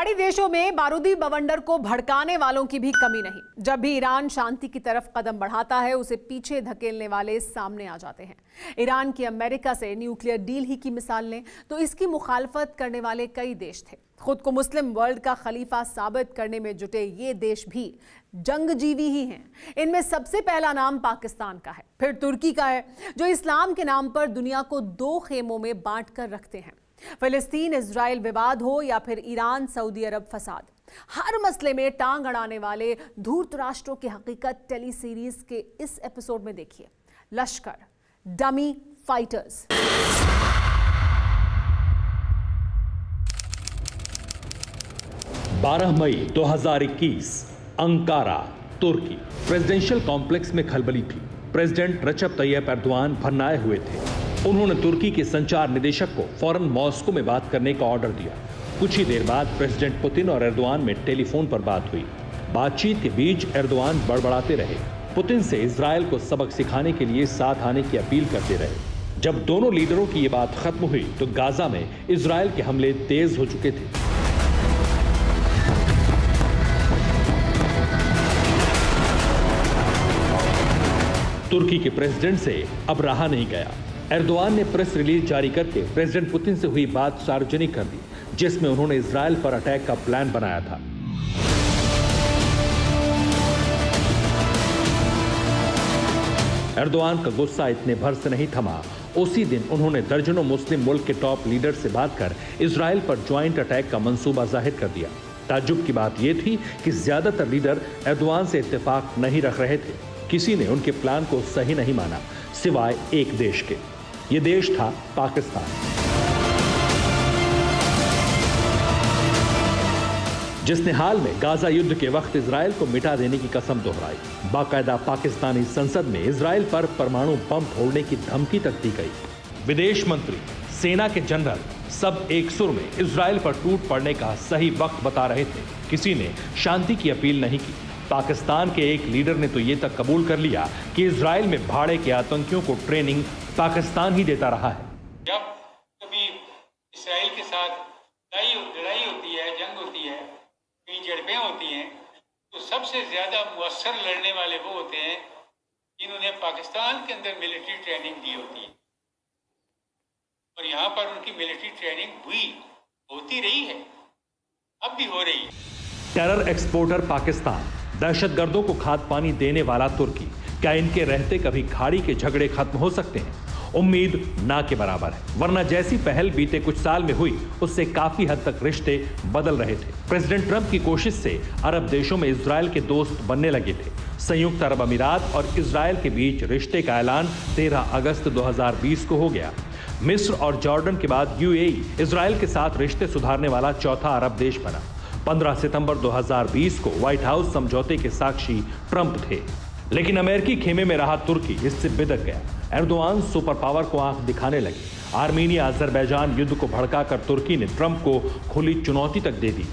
पहाड़ी देशों में बारूदी बवंडर को भड़काने वालों की भी कमी नहीं। जब भी ईरान शांति की तरफ कदम बढ़ाता है, उसे पीछे धकेलने वाले सामने आ जाते हैं। ईरान की अमेरिका से न्यूक्लियर डील ही की मिसाल लें तो इसकी मुखालफत करने वाले कई देश थे। खुद को मुस्लिम वर्ल्ड का खलीफा साबित करने में जुटे ये देश भी जंगजीवी ही हैं। इनमें सबसे पहला नाम पाकिस्तान का है, फिर तुर्की का है, जो इस्लाम के नाम पर दुनिया को दो खेमों में बांट कर रखते हैं। फिलिस्तीन इजराइल विवाद हो या फिर ईरान सऊदी अरब फसाद, हर मसले में टांग अड़ाने वाले धूर्त राष्ट्रों की हकीकत टेली सीरीज के इस एपिसोड में देखिए। लश्कर, डमी फाइटर्स। 12 मई 2021 अंकारा, तुर्की। प्रेसिडेंशियल कॉम्प्लेक्स में खलबली थी। प्रेसिडेंट रजब तैयब एर्दोआन भरनाए हुए थे। उन्होंने तुर्की के संचार निदेशक को फौरन मॉस्को में बात करने का ऑर्डर दिया। कुछ ही देर बाद प्रेसिडेंट पुतिन और एर्दोआन में टेलीफोन पर बात हुई। बातचीत के बीच एर्दोआन बड़बड़ाते रहे, पुतिन से इजरायल को सबक सिखाने के लिए साथ आने की अपील करते रहे। जब दोनों लीडरों की ये बात खत्म हुई तो गाजा में इजरायल के हमले तेज हो चुके थे। तुर्की के प्रेसिडेंट से अब रहा नहीं गया। एर्दोआन ने प्रेस रिलीज जारी करके प्रेसिडेंट पुतिन से हुई बात सार्वजनिक कर दी, जिसमें उन्होंने इजरायल पर अटैक का प्लान बनाया था। एर्दोआन का गुस्सा इतने भर से नहीं थमा। उसी दिन उन्होंने दर्जनों मुस्लिम मुल्क के टॉप लीडर से बात कर इजरायल पर ज्वाइंट अटैक का मंसूबा जाहिर कर दिया। ताज्जुब की बात यह थी कि ज्यादातर लीडर एर्दोआन से इत्तेफाक नहीं रख रहे थे। किसी ने उनके प्लान को सही नहीं माना, सिवाय एक देश के। यह देश था पाकिस्तान, जिसने हाल में गाजा युद्ध के वक्त इजरायल को मिटा देने की कसम दोहराई। बाकायदा पाकिस्तानी संसद में इजरायल पर परमाणु बम फोड़ने की धमकी तक दी गई। विदेश मंत्री, सेना के जनरल सब एक सुर में इजरायल पर टूट पड़ने का सही वक्त बता रहे थे। किसी ने शांति की अपील नहीं की। पाकिस्तान के एक लीडर ने तो ये तक कबूल कर लिया कि इजरायल में भाड़े के आतंकियों को ट्रेनिंग पाकिस्तान ही देता रहा है। जब कभी इजरायल के साथ लड़ाई होती है, जंग होती है, कई झड़पें होती हैं, तो सबसे ज्यादा मुअस्सर लड़ने वाले वो होते हैं जिन्होंने पाकिस्तान के अंदर मिलिट्री ट्रेनिंग दी होती है। और यहाँ पर उनकी मिलिट्री ट्रेनिंग होती रही है, अब भी हो रही है। टेरर एक्सपोर्टर पाकिस्तान, दहशतगर्दों को खाद पानी देने वाला तुर्की, क्या इनके रहते कभी खाड़ी के झगड़े खत्म हो सकते हैं? उम्मीद ना के बराबर है, वरना जैसी पहल बीते कुछ साल में हुई उससे काफी हद तक रिश्ते बदल रहे थे। प्रेसिडेंट ट्रंप की कोशिश से अरब देशों में इजरायल के दोस्त बनने लगे थे। संयुक्त अरब अमीरात और इजरायल के बीच रिश्ते का ऐलान 13 अगस्त 2020 को हो गया। मिस्र और जॉर्डन के बाद यूएई इजरायल के साथ रिश्ते सुधारने वाला चौथा अरब देश बना। 15 सितंबर 2020 को व्हाइट हाउस समझौते के साक्षी ट्रंप थे, लेकिन अमेरिकी खेमे में रहा तुर्की इससे बिदक गया। एर्दोआन सुपर पावर को आंख दिखाने लगे। आर्मीनिया अजरबैजान युद्ध को भड़काकर तुर्की ने ट्रंप को खुली चुनौती तक दे दी।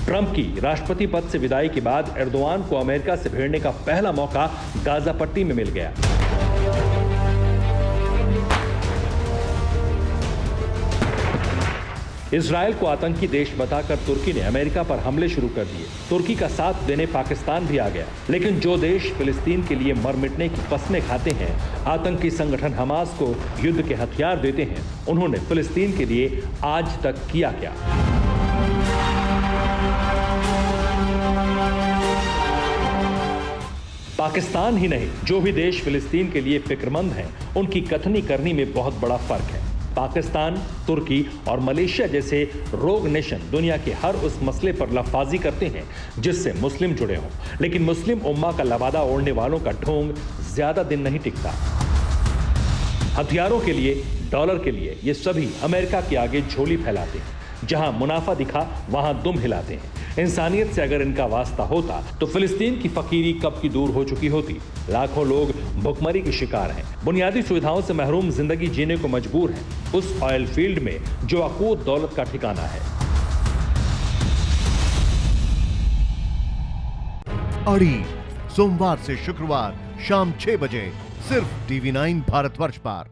ट्रंप की राष्ट्रपति पद से विदाई के बाद एर्दोआन को अमेरिका से भिड़ने का पहला मौका गाजा पट्टी में मिल गया। इजरायल को आतंकी देश बताकर तुर्की ने अमेरिका पर हमले शुरू कर दिए। तुर्की का साथ देने पाकिस्तान भी आ गया, लेकिन जो देश फिलिस्तीन के लिए मर मिटने की कस्में खाते हैं, आतंकी संगठन हमास को युद्ध के हथियार देते हैं, उन्होंने फिलिस्तीन के लिए आज तक किया क्या? पाकिस्तान ही नहीं, जो भी देश फिलिस्तीन के लिए फिक्रमंद हैं, उनकी कथनी करनी में बहुत बड़ा फर्क है। पाकिस्तान, तुर्की और मलेशिया जैसे रोग नेशन दुनिया के हर उस मसले पर लफाजी करते हैं जिससे मुस्लिम जुड़े हों, लेकिन मुस्लिम उम्मा का लबादा ओढ़ने वालों का ढोंग ज्यादा दिन नहीं टिकता। हथियारों के लिए, डॉलर के लिए ये सभी अमेरिका के आगे झोली फैलाते हैं। जहां मुनाफा दिखा वहां दुम हिलाते हैं। इंसानियत से अगर इनका वास्ता होता तो फिलिस्तीन की फकीरी कब की दूर हो चुकी होती। लाखों लोग भुखमरी के शिकार हैं, बुनियादी सुविधाओं से महरूम जिंदगी जीने को मजबूर हैं उस ऑयल फील्ड में जो अकूत दौलत का ठिकाना है। अड़ी, सोमवार से शुक्रवार शाम 6 बजे सिर्फ TV9 भारतवर्ष पर।